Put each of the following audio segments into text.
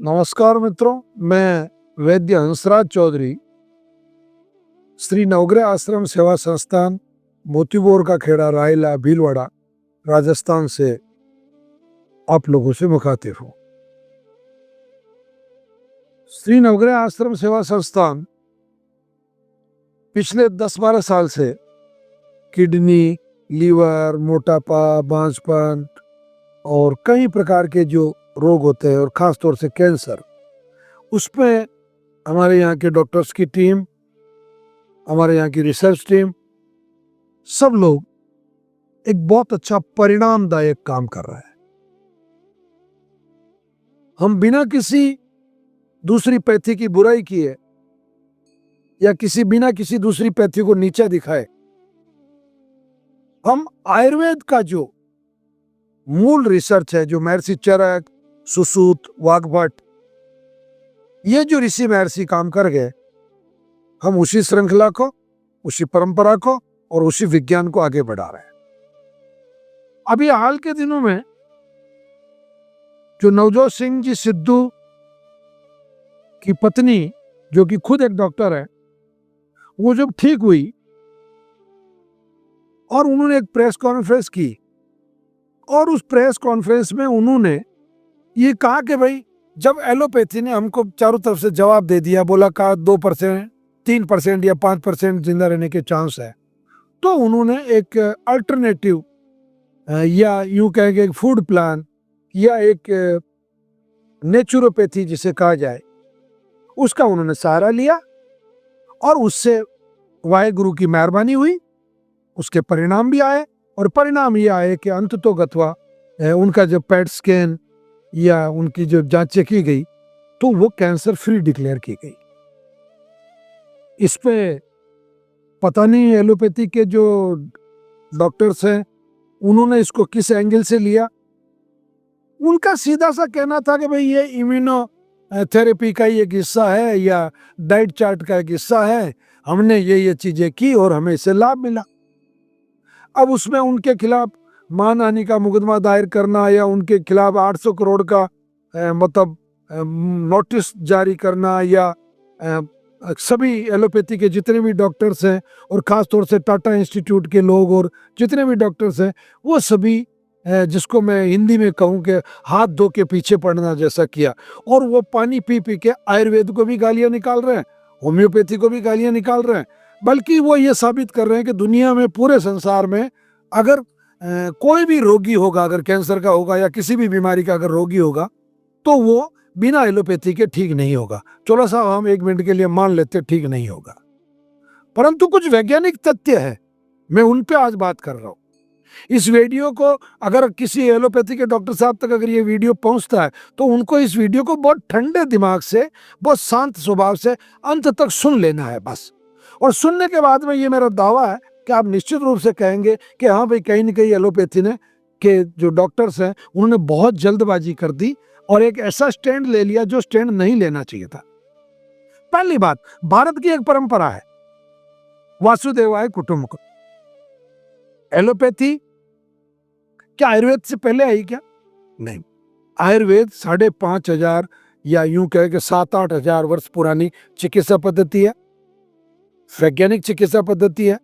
नमस्कार मित्रों, मैं वैद्य हंसराज चौधरी श्री नवग्रह आश्रम सेवा संस्थान मोतीबोर का खेड़ा रायला भीलवाड़ा राजस्थान से आप लोगों से मुखातिब हूँ। श्री नवग्रह आश्रम सेवा संस्थान पिछले 10-12 साल से किडनी, लीवर, मोटापा, बांझपन और कई प्रकार के जो रोग होते हैं और ख़ास तौर से कैंसर, उसमें हमारे यहाँ के डॉक्टर्स की टीम, हमारे यहाँ की रिसर्च टीम, सब लोग एक बहुत अच्छा परिणामदायक काम कर रहे हैं। हम बिना किसी दूसरी पैथी की बुराई किए या बिना किसी दूसरी पैथी को नीचा दिखाए, हम आयुर्वेद का जो मूल रिसर्च है, जो महर्षि चरक, सुश्रुत, वाग्भट, ये जो ऋषि महर्षि काम कर गए, हम उसी श्रृंखला को, उसी परंपरा को और उसी विज्ञान को आगे बढ़ा रहे हैं। अभी हाल के दिनों में जो नवजोत सिंह जी सिद्धू की पत्नी, जो कि खुद एक डॉक्टर है, वो जब ठीक हुई और उन्होंने एक प्रेस कॉन्फ्रेंस की और उस प्रेस कॉन्फ्रेंस में उन्होंने ये कहा कि भाई, जब एलोपैथी ने हमको चारों तरफ से जवाब दे दिया, बोला का 2%, 3% या 5% जिंदा रहने के चांस है, तो उन्होंने एक अल्टरनेटिव या यूं कहेंगे फूड प्लान या एक नेचुरोपैथी जिसे कहा जाए, उसका उन्होंने सहारा लिया और उससे वाहेगुरु की मेहरबानी हुई, उसके परिणाम भी आए। और परिणाम ये आए कि अंततोगत्वा उनका जब पेट स्कैन या उनकी जो जांचें की गई तो वो कैंसर फ्री डिक्लेयर की गई। इस पे पता नहीं एलोपैथी के जो डॉक्टर्स हैं उन्होंने इसको किस एंगल से लिया। उनका सीधा सा कहना था कि भाई ये इम्यूनो थेरेपी का एक हिस्सा है या डाइट चार्ट का एक हिस्सा है, हमने ये चीजें की और हमें इससे लाभ मिला। अब उसमें उनके खिलाफ मानहानि का मुकदमा दायर करना या उनके खिलाफ 800 करोड़ का मतलब नोटिस जारी करना या सभी एलोपैथी के जितने भी डॉक्टर्स हैं और ख़ास तौर से टाटा इंस्टीट्यूट के लोग और जितने भी डॉक्टर्स हैं, वो सभी जिसको मैं हिंदी में कहूँ कि हाथ धो के पीछे पड़ना जैसा किया। और वो पानी पी पी के आयुर्वेद को भी गालियाँ निकाल रहे हैं, होम्योपैथी को भी गालियाँ निकाल रहे हैं, बल्कि वो ये साबित कर रहे हैं कि दुनिया में, पूरे संसार में अगर कोई भी रोगी होगा, अगर कैंसर का होगा या किसी भी बीमारी का अगर रोगी होगा, तो वो बिना एलोपैथी के ठीक नहीं होगा। चलो साहब, हम 1 मिनट के लिए मान लेते ठीक नहीं होगा, परंतु कुछ वैज्ञानिक तथ्य है, मैं उन पे आज बात कर रहा हूँ। इस वीडियो को अगर किसी एलोपैथी के डॉक्टर साहब तक अगर ये वीडियो पहुंचता है तो उनको इस वीडियो को बहुत ठंडे दिमाग से, बहुत शांत स्वभाव से अंत तक सुन लेना है बस। और सुनने के बाद में ये मेरा दावा है कि आप निश्चित रूप से कहेंगे कि हाँ भाई, कहीं ना कहीं एलोपैथी ने के जो डॉक्टर्स हैं उन्होंने बहुत जल्दबाजी कर दी और एक ऐसा स्टैंड ले लिया जो स्टैंड नहीं लेना चाहिए था। पहली बात, भारत की एक परंपरा है वासुदेवाय कुटुंबकम। एलोपैथी क्या आयुर्वेद से पहले आई क्या? नहीं। आयुर्वेद 5,500 या यूं कहे कि 7-8 हजार वर्ष पुरानी चिकित्सा पद्धति है, वैज्ञानिक चिकित्सा पद्धति है।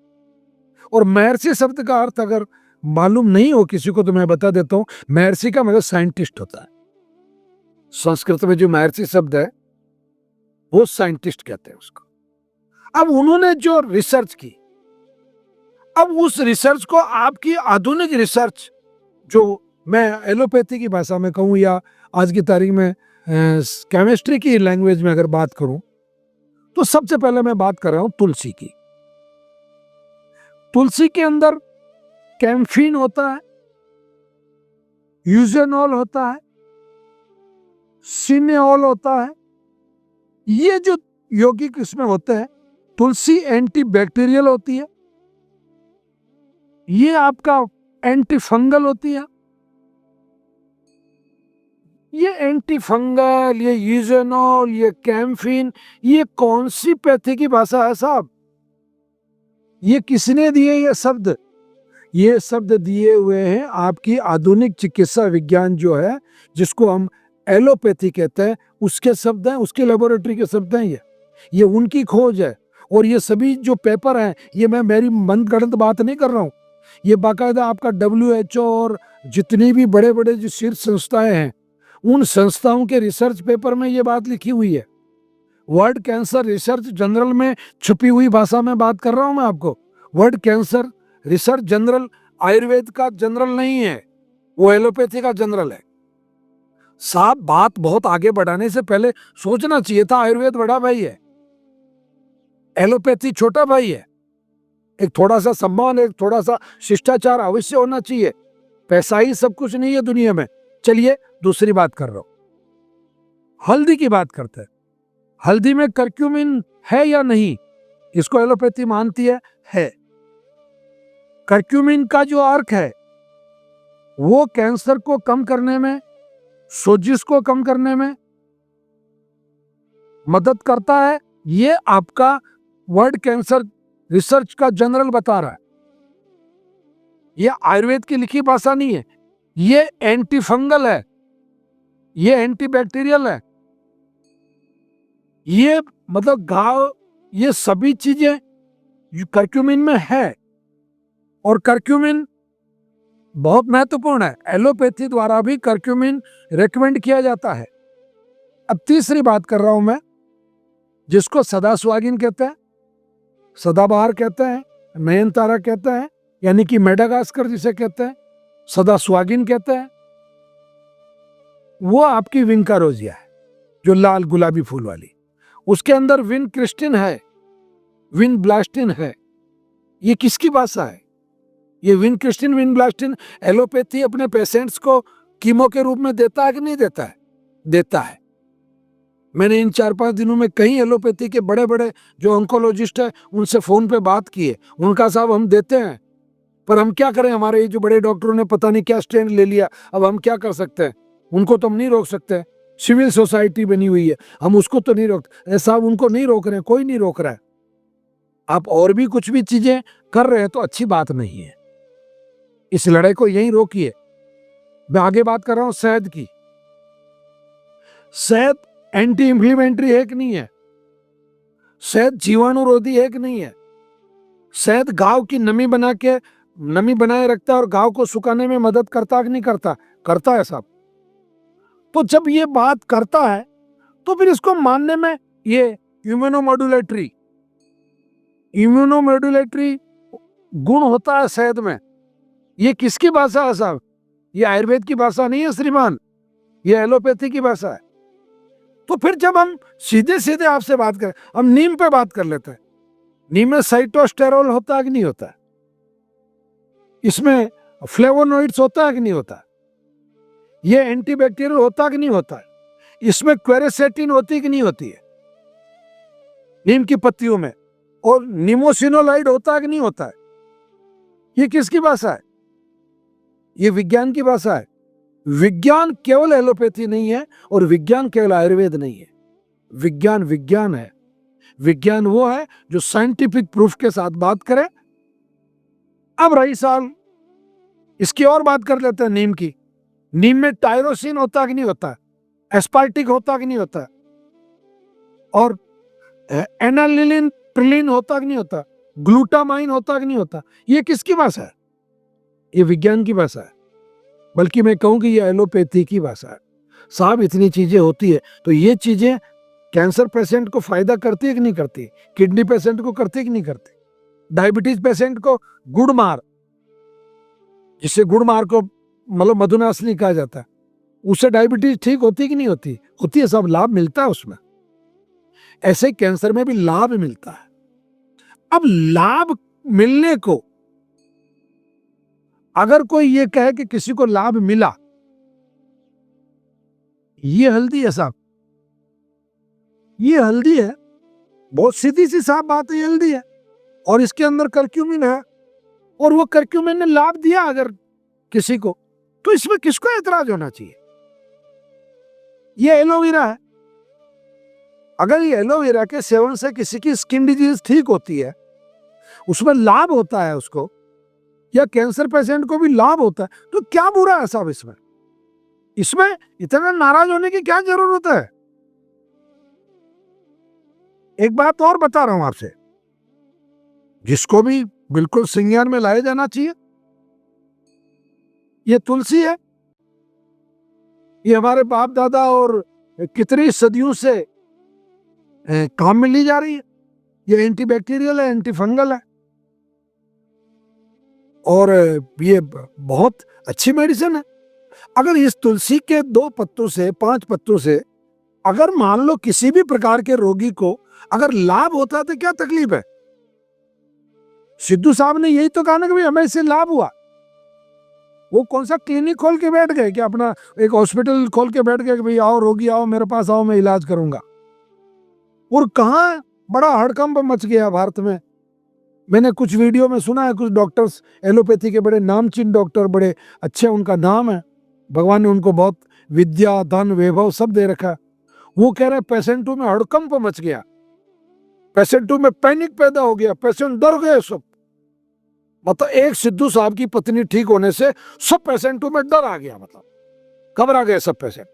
और महर्षि शब्द का अर्थ अगर मालूम नहीं हो किसी को तो मैं बता देता हूं, महर्षि का मतलब साइंटिस्ट होता है। संस्कृत में जो महर्षि शब्द है वो साइंटिस्ट कहते हैं उसको। अब उन्होंने जो रिसर्च की, अब उस रिसर्च को आपकी आधुनिक रिसर्च, जो मैं एलोपैथी की भाषा में कहूं या आज की तारीख में केमिस्ट्री की लैंग्वेज में अगर बात करूं, तो सबसे पहले मैं बात कर रहा हूं तुलसी की। तुलसी के अंदर कैम्फीन होता है, यूजेनॉल होता है, सिनेऑल होता है। ये जो यौगिक इसमें होते हैं, तुलसी एंटी बैक्टीरियल होती है, ये आपका एंटी फंगल होती है। ये एंटी फंगल, ये यूजेनॉल, ये कैम्फीन, ये कौन सी पैथी की भाषा है साहब? ये किसने दिए ये शब्द? ये शब्द दिए हुए हैं आपकी आधुनिक चिकित्सा विज्ञान जो है, जिसको हम एलोपैथी कहते हैं उसके शब्द हैं, उसकी लेबोरेटरी के शब्द हैं। ये उनकी खोज है। और ये सभी जो पेपर हैं, ये मैं मेरी मनगढ़ंत बात नहीं कर रहा हूँ। ये बाकायदा आपका WHO और जितनी भी बड़े बड़े जो शीर्ष संस्थाएं हैं, उन संस्थाओं के रिसर्च पेपर में ये बात लिखी हुई है। वर्ल्ड कैंसर रिसर्च जर्नल में छुपी हुई भाषा में बात कर रहा हूं मैं आपको। World cancer research journal Ayurveda का जर्नल नहीं है, वो एलोपैथी का जर्नल है। साहब, बात बहुत आगे बढ़ाने से पहले सोचना चाहिए था आयुर्वेद बड़ा भाई है, एलोपैथी छोटा भाई है। एक थोड़ा सा सम्मान, एक थोड़ा सा शिष्टाचार अवश्य होना चाहिए। पैसा ही सब कुछ नहीं है दुनिया में। चलिए दूसरी बात कर रहा हूं, हल्दी की बात करते हैं। हल्दी में करक्यूमिन है या नहीं, इसको एलोपैथी मानती है। करक्यूमिन का जो अर्क है वो कैंसर को कम करने में, सोजिश को कम करने में मदद करता है। ये आपका वर्ल्ड कैंसर रिसर्च का जर्नल बता रहा है। ये आयुर्वेद की लिखी भाषा नहीं है। ये एंटी फंगल है, ये एंटीबैक्टीरियल है, ये मतलब घाव, ये सभी चीजें करक्यूमिन में है। और करक्यूमिन बहुत महत्वपूर्ण है। एलोपैथी द्वारा भी करक्यूमिन रेकमेंड किया जाता है। अब तीसरी बात कर रहा हूं मैं, जिसको सदासुहागिन कहते हैं, सदाबहार कहते हैं, नयनतारा कहते हैं, यानी कि मेडागास्कर जिसे कहते हैं, सदासुहागिन कहते हैं। वो आपकी विंका रोजिया है, जो लाल गुलाबी फूल वाली। उसके अंदर विन क्रिस्टिन है, विन ब्लास्टिन है। ये किसकी भाषा है? ये विन क्रिस्टिन, विन ब्लास्टिन एलोपैथी अपने पेशेंट्स को कीमो के रूप में देता है कि नहीं देता है? देता है। मैंने इन 4-5 दिनों में कई एलोपैथी के बड़े बड़े जो ऑन्कोलॉजिस्ट है उनसे फोन पे बात की है। उनका साहब हम देते हैं, पर हम क्या करें, हमारे ये जो बड़े डॉक्टरों ने पता नहीं क्या स्टैंड ले लिया, अब हम क्या कर सकते हैं? उनको तो हम नहीं रोक सकते। सिविल सोसाइटी बनी हुई है, हम उसको तो नहीं रोकते साहब, उनको नहीं रोक रहे हैं, कोई नहीं रोक रहा है। आप और भी कुछ भी चीजें कर रहे हैं तो अच्छी बात नहीं है। इस लड़ाई को यहीं रोकिए। मैं आगे बात कर रहा हूं शहद की। शहद एंटी इंफ्लेमेटरी है कि नहीं है? शहद जीवाणुरोधी है कि नहीं है? शहद घाव की नमी बनाए रखता है और घाव को सुखाने में मदद करता कि नहीं करता? करता है साहब। तो जब ये बात करता है तो फिर इसको मानने में ये इम्यूनोमोडुलेटरी गुण होता है शहद में। ये किसकी भाषा है साहब? ये आयुर्वेद की भाषा नहीं है श्रीमान, ये एलोपैथी की भाषा है। तो फिर जब हम सीधे सीधे आपसे बात करें, हम नीम पे बात कर लेते हैं। नीम में साइटोस्टेरोल होता है कि नहीं होता? इसमें फ्लेवोनोइड्स होता है कि नहीं होता? ये एंटीबैक्टीरियल होता कि नहीं होता है? इसमें क्वेरेसेटिन होती कि नहीं होती है नीम की पत्तियों में? और निमोसिनोलाइड होता है कि नहीं होता है? ये किसकी भाषा है? ये विज्ञान की भाषा है। विज्ञान केवल एलोपैथी नहीं है और विज्ञान केवल आयुर्वेद नहीं है। विज्ञान है। विज्ञान वो है जो साइंटिफिक प्रूफ के साथ बात करे। अब रही साल, इसकी और बात कर लेते हैं नीम की। नीम में टायरोसिन होता कि नहीं होता? एस्पार्टिक होता कि नहीं होता? और एनालिलिन प्रिलिन होता कि नहीं होता? ग्लूटामाइन होता कि नहीं होता? ये किसकी भाषा है? ये विज्ञान की भाषा है। बल्कि मैं कहूं कि ये एलोपैथी की भाषा है। साहब, इतनी चीजें होती है तो ये चीजें कैंसर पेशेंट को फायदा करती है कि नहीं करती? किडनी पेशेंट को करती है कि नहीं करती? डायबिटीज पेशेंट को गुड़ मार, जिससे गुड़ मार को मतलब मधुनाशनी कहा जाता है, उससे डायबिटीज ठीक होती है कि नहीं होती? होती है साहब, लाभ मिलता है उसमें। ऐसे कैंसर में भी लाभ मिलता है। अब लाभ मिलने को अगर कोई ये कहे कि किसी को लाभ मिला, ये हल्दी है साहब, ये हल्दी है, बहुत सीधी सी साफ बात है, ये हल्दी है और इसके अंदर करक्यूमिन है और वो करक्यूमिन ने लाभ दिया अगर किसी को, तो इसमें किसको एतराज होना चाहिए? ये एलोवेरा है। अगर ये एलोवेरा के सेवन से किसी की स्किन डिजीज ठीक होती है, उसमें लाभ होता है उसको, या कैंसर पेशेंट को भी लाभ होता है, तो क्या बुरा है साहब इसमें? इसमें इतना नाराज होने की क्या जरूरत है? एक बात और बता रहा हूं आपसे, जिसको भी बिल्कुल संज्ञान में लाया जाना चाहिए। ये तुलसी है, ये हमारे बाप दादा और कितनी सदियों से काम में ली जा रही है। ये एंटीबैक्टीरियल है, एंटी फंगल है, और ये बहुत अच्छी मेडिसिन है। अगर इस तुलसी के 2 पत्तों से, 5 पत्तों से अगर मान लो किसी भी प्रकार के रोगी को अगर लाभ होता तो क्या तकलीफ है? सिद्धू साहब ने यही तो कहा ना कि भाई हमें इससे लाभ हुआ। वो कौन सा क्लिनिक खोल के बैठ गए कि अपना एक हॉस्पिटल खोल के बैठ गए कि भाई आओ रोगी आओ मेरे पास आओ मैं इलाज करूंगा। और कहाँ बड़ा हड़कंप मच गया भारत में। मैंने कुछ वीडियो में सुना है, कुछ डॉक्टर्स एलोपैथी के बड़े नामचीन डॉक्टर, बड़े अच्छे उनका नाम है, भगवान ने उनको बहुत विद्या धन वैभव सब दे रखा है। वो कह रहे हैं पेशेंटों में हड़कंप मच गया, पेशेंटों में पैनिक पैदा हो गया, पेशेंट डर गए सब। मतलब एक सिद्धू साहब की पत्नी ठीक होने से सब पेशेंटों में डर आ गया, मतलब घबरा गए सब पेशेंट।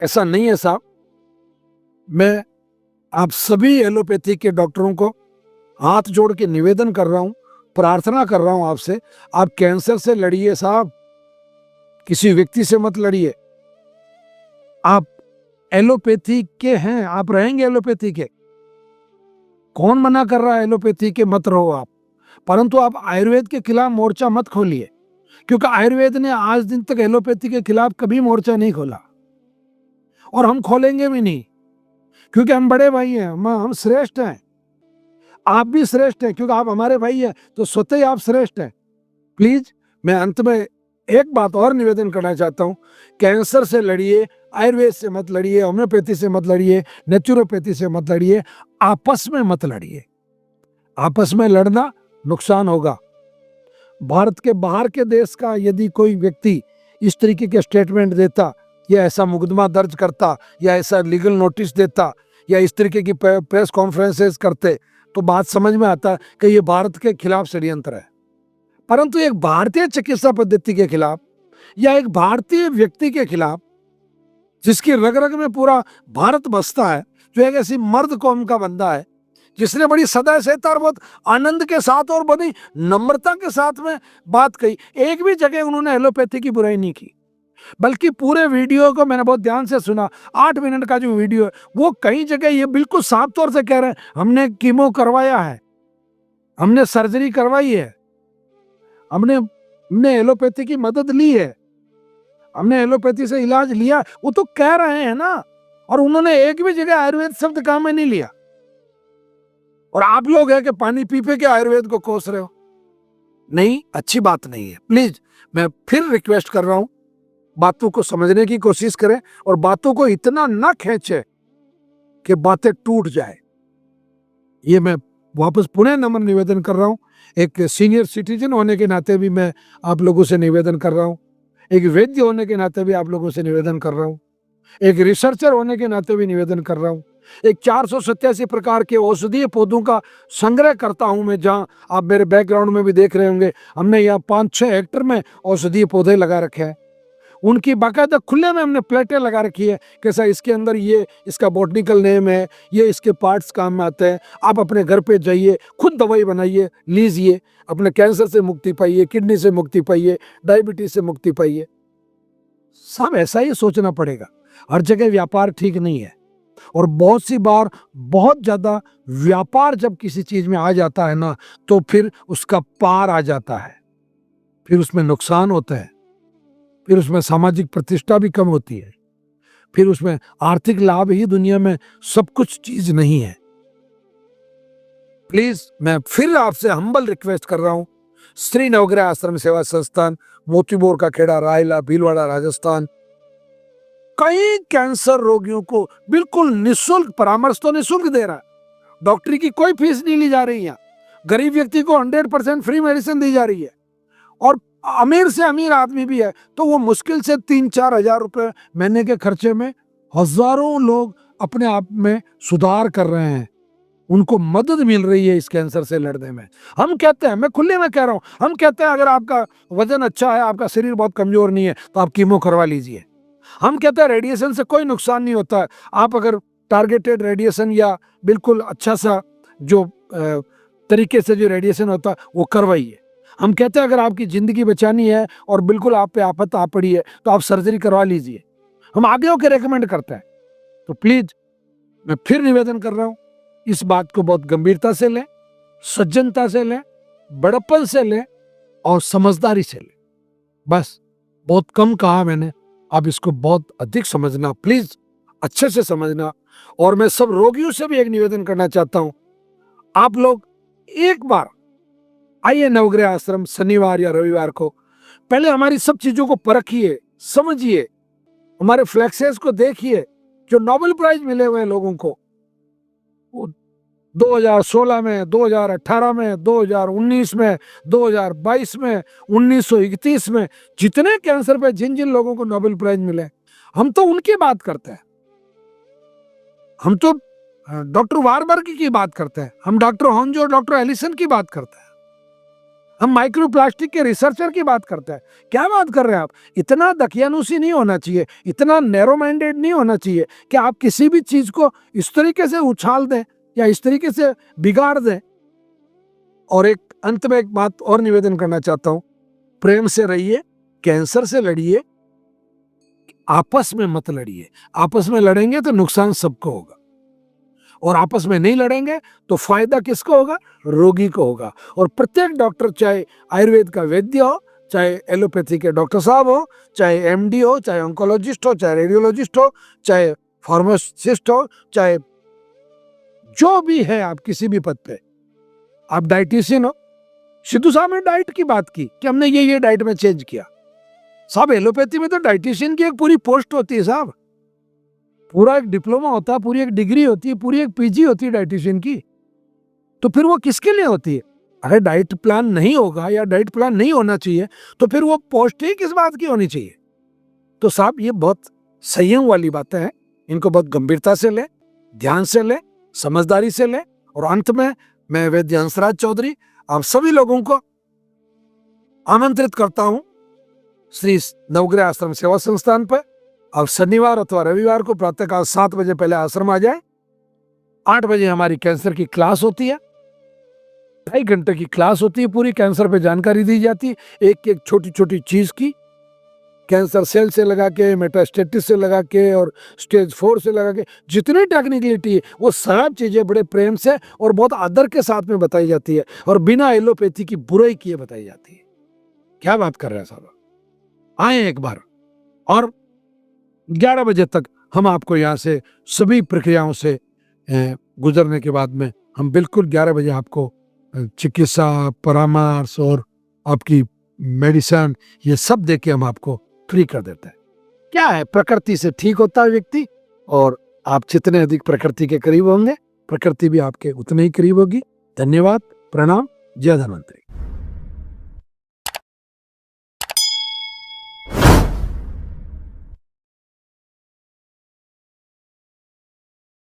ऐसा नहीं है साहब। मैं आप सभी एलोपैथी के डॉक्टरों को हाथ जोड़ के निवेदन कर रहा हूं, प्रार्थना कर रहा हूं आपसे, आप कैंसर से लड़िए साहब, किसी व्यक्ति से मत लड़िए। आप एलोपैथी के हैं, आप रहेंगे एलोपैथी के। कौन मना कर रहा है एलोपैथी के मत रहो आप, परंतु आप आयुर्वेद के खिलाफ मोर्चा मत खोलिए, क्योंकि आयुर्वेद ने आज दिन तक एलोपैथी के खिलाफ कभी मोर्चा नहीं खोला और हम खोलेंगे भी नहीं, क्योंकि हम बड़े भाई हैं, हम श्रेष्ठ हैं। आप भी श्रेष्ठ हैं, क्योंकि आप हमारे भाई हैं, तो स्वतः ही आप श्रेष्ठ हैं। प्लीज मैं अंत में एक बात और निवेदन करना चाहता हूं, कैंसर से लड़िए, आयुर्वेद से मत लड़िए, होम्योपैथी से मत लड़िए, नेचुरोपैथी से मत लड़िए, आपस में मत लड़िए। आपस में लड़ना नुकसान होगा। भारत के बाहर के देश का यदि कोई व्यक्ति इस तरीके के स्टेटमेंट देता या ऐसा मुकदमा दर्ज करता या ऐसा लीगल नोटिस देता या इस तरीके की प्रेस कॉन्फ्रेंसेस करते तो बात समझ में आता कि ये भारत के खिलाफ षड्यंत्र है। परंतु एक भारतीय चिकित्सा पद्धति के खिलाफ या एक भारतीय व्यक्ति के खिलाफ, जिसकी रग रग में पूरा भारत बसता है, जो एक ऐसी मर्द कौम का बंदा है, जिसने बड़ी सदा सहता और बहुत आनंद के साथ और बड़ी नम्रता के साथ में बात कही। एक भी जगह उन्होंने एलोपैथी की बुराई नहीं की, बल्कि पूरे वीडियो को मैंने बहुत ध्यान से सुना। 8 मिनट का जो वीडियो है वो कई जगह ये बिल्कुल साफ तौर से कह रहे हैं हमने कीमो करवाया है, हमने सर्जरी करवाई है, हमने एलोपैथी की मदद ली है, हमने एलोपैथी से इलाज लिया, वो तो कह रहे हैं ना। और उन्होंने एक भी जगह आयुर्वेद शब्द काम में नहीं लिया। और आप लोग है कि पानी पी के आयुर्वेद को कोस रहे हो। नहीं, अच्छी बात नहीं है। प्लीज मैं फिर रिक्वेस्ट कर रहा हूं, बातों को समझने की कोशिश करें और बातों को इतना ना खींचे कि बातें टूट जाए। ये मैं वापस पुनः नम्र निवेदन कर रहा हूं। एक सीनियर सिटीजन होने के नाते भी मैं आप लोगों से निवेदन कर रहा हूं, एक वैद्य होने के नाते भी आप लोगों से निवेदन कर रहा हूं, एक रिसर्चर होने के नाते भी निवेदन कर रहा हूं। एक 487 प्रकार के औषधीय पौधों का संग्रह करता हूं मैं, जहां आप मेरे बैकग्राउंड में भी देख रहे होंगे हमने यहाँ 5-6 हेक्टर में औषधीय पौधे लगा रखे हैं। उनकी बाकायदा खुले में हमने प्लेटें लगा रखी है, कैसा इसके अंदर ये इसका बॉटनिकल नेम है, ये इसके पार्ट्स काम में आते हैं। आप अपने घर पे जाइए, खुद दवाई बनाइए, लीजिए, अपने कैंसर से मुक्ति पाइए, किडनी से मुक्ति पाइए, डायबिटीज से मुक्ति पाइए। सब ऐसा ही सोचना पड़ेगा। हर जगह व्यापार ठीक नहीं है, और बहुत सी बार बहुत ज्यादा व्यापार जब किसी चीज में आ जाता है ना, तो फिर उसका पार आ जाता है, फिर उसमें नुकसान होता है, फिर उसमें सामाजिक प्रतिष्ठा भी कम होती है, फिर उसमें आर्थिक लाभ ही दुनिया में सब कुछ चीज नहीं है। प्लीज मैं फिर आपसे हम्बल रिक्वेस्ट कर रहा हूं, श्री नवग्रह आश्रम सेवा संस्थान, मोतीबोर का खेड़ा, रायला, भीलवाड़ा, राजस्थान, कई कैंसर रोगियों को बिल्कुल निःशुल्क परामर्श तो निःशुल्क दे रहा है। डॉक्टरी की कोई फीस नहीं ली जा रही है। गरीब व्यक्ति को 100% फ्री मेडिसिन दी जा रही है, और अमीर से अमीर आदमी भी है तो वो मुश्किल से 3-4 हजार रुपए महीने के खर्चे में हजारों लोग अपने आप में सुधार कर रहे हैं, उनको मदद मिल रही है इस कैंसर से लड़ने में। हम कहते हैं, मैं खुले में कह रहा हूं, हम कहते हैं अगर आपका वजन अच्छा है, आपका शरीर बहुत कमजोर नहीं है, तो आप कीमो करवा लीजिए। हम कहते हैं रेडिएशन से कोई नुकसान नहीं होता है, आप अगर टारगेटेड रेडिएशन या बिल्कुल अच्छा सा जो तरीके से जो रेडिएशन होता है वो करवाइए। हम कहते हैं अगर आपकी ज़िंदगी बचानी है और बिल्कुल आप पे आफत आ पड़ी है तो आप सर्जरी करवा लीजिए, हम आगे होकर रेकमेंड करते हैं। तो प्लीज़ मैं फिर निवेदन कर रहा हूँ, इस बात को बहुत गंभीरता से लें, सज्जनता से लें, बड़प्पन से लें और समझदारी से लें। बस बहुत कम कहा मैंने, आप इसको बहुत अधिक समझना, प्लीज़ अच्छे से समझना। और मैं सब रोगियों से भी एक निवेदन करना चाहता हूँ, आप लोग एक बार आइए नवग्रह आश्रम शनिवार या रविवार को, पहले हमारी सब चीज़ों को परखिए, समझिए, हमारे फ्लैक्सेस को देखिए, जो नोबेल प्राइज मिले हुए लोगों को 2016 में, 2018 में, 2019 में, 2022 में, 1931 में, जितने कैंसर पे जिन जिन लोगों को नोबेल प्राइज मिले, हम तो उनकी बात करते हैं। हम तो डॉक्टर वारबर्ग की बात करते हैं, हम डॉक्टर हॉन्जो, डॉक्टर एलिसन की बात करते हैं, हम माइक्रोप्लास्टिक के रिसर्चर की बात करते हैं। क्या बात कर रहे हैं आप? इतना दकियानुसी नहीं होना चाहिए, इतना नैरो माइंडेड नहीं होना चाहिए कि आप किसी भी चीज को इस तरीके से उछाल दें या इस तरीके से बिगाड़ दें। और एक अंत में एक बात और निवेदन करना चाहता हूं, प्रेम से रहिए, कैंसर से लड़िए, आपस में मत लड़िए। आपस में लड़ेंगे तो नुकसान सबको होगा, और आपस में नहीं लड़ेंगे तो फायदा किसको होगा? रोगी को होगा। और प्रत्येक डॉक्टर, चाहे आयुर्वेद का वैद्य हो, चाहे एलोपैथी के डॉक्टर साहब हो, चाहे एमडी हो, चाहे ऑन्कोलॉजिस्ट हो, चाहे रेडियोलॉजिस्ट हो, चाहे फार्मासिस्ट हो, चाहे जो भी है, आप किसी भी पद पे, आप डाइटिशियन हो, सिद्धू साहब ने डाइट की बात की कि हमने ये डाइट में चेंज किया। साहब एलोपैथी में तो डाइटिशियन की एक पूरी पोस्ट होती है साहब, पूरा एक डिप्लोमा होता है, पूरी एक डिग्री होती है, पूरी एक पीजी होती है डाइटिशियन की। तो फिर वो किसके लिए होती है? अगर डाइट प्लान नहीं होगा या डाइट प्लान नहीं होना चाहिए तो फिर वो पोस्ट ही किस बात की होनी चाहिए? तो साहब ये बहुत संयम वाली बातें हैं, इनको बहुत गंभीरता से लें, ध्यान से लें, समझदारी से लें। और अंत में मैं वैद्य हंसराज चौधरी आप सभी लोगों को आमंत्रित करता हूं श्री नवग्रह आश्रम सेवा संस्थान पर। अब शनिवार अथवा रविवार को प्रातःकाल 7 बजे पहले आश्रम आ जाए। 8 बजे हमारी कैंसर की क्लास होती है, 2.5 घंटे की क्लास होती है, पूरी कैंसर पे जानकारी दी जाती है, एक एक छोटी छोटी चीज की, कैंसर सेल से लगा के, मेटास्टेटिस से लगा के और स्टेज 4 से लगा के, जितनी टेक्निकलिटी है वो सब चीजें बड़े प्रेम से और बहुत आदर के साथ में बताई जाती है, और बिना एलोपैथी की बुराई किए बताई जाती है। क्या बात कर रहे हैं साहब? आए एक बार, और 11 बजे तक हम आपको यहाँ से सभी प्रक्रियाओं से गुजरने के बाद में हम बिल्कुल 11 बजे आपको चिकित्सा परामर्श और आपकी मेडिसिन ये सब दे के हम आपको फ्री कर देते हैं। क्या है, प्रकृति से ठीक होता है व्यक्ति, और आप जितने अधिक प्रकृति के करीब होंगे, प्रकृति भी आपके उतने ही करीब होगी। धन्यवाद, प्रणाम, जय धन्वंतरी।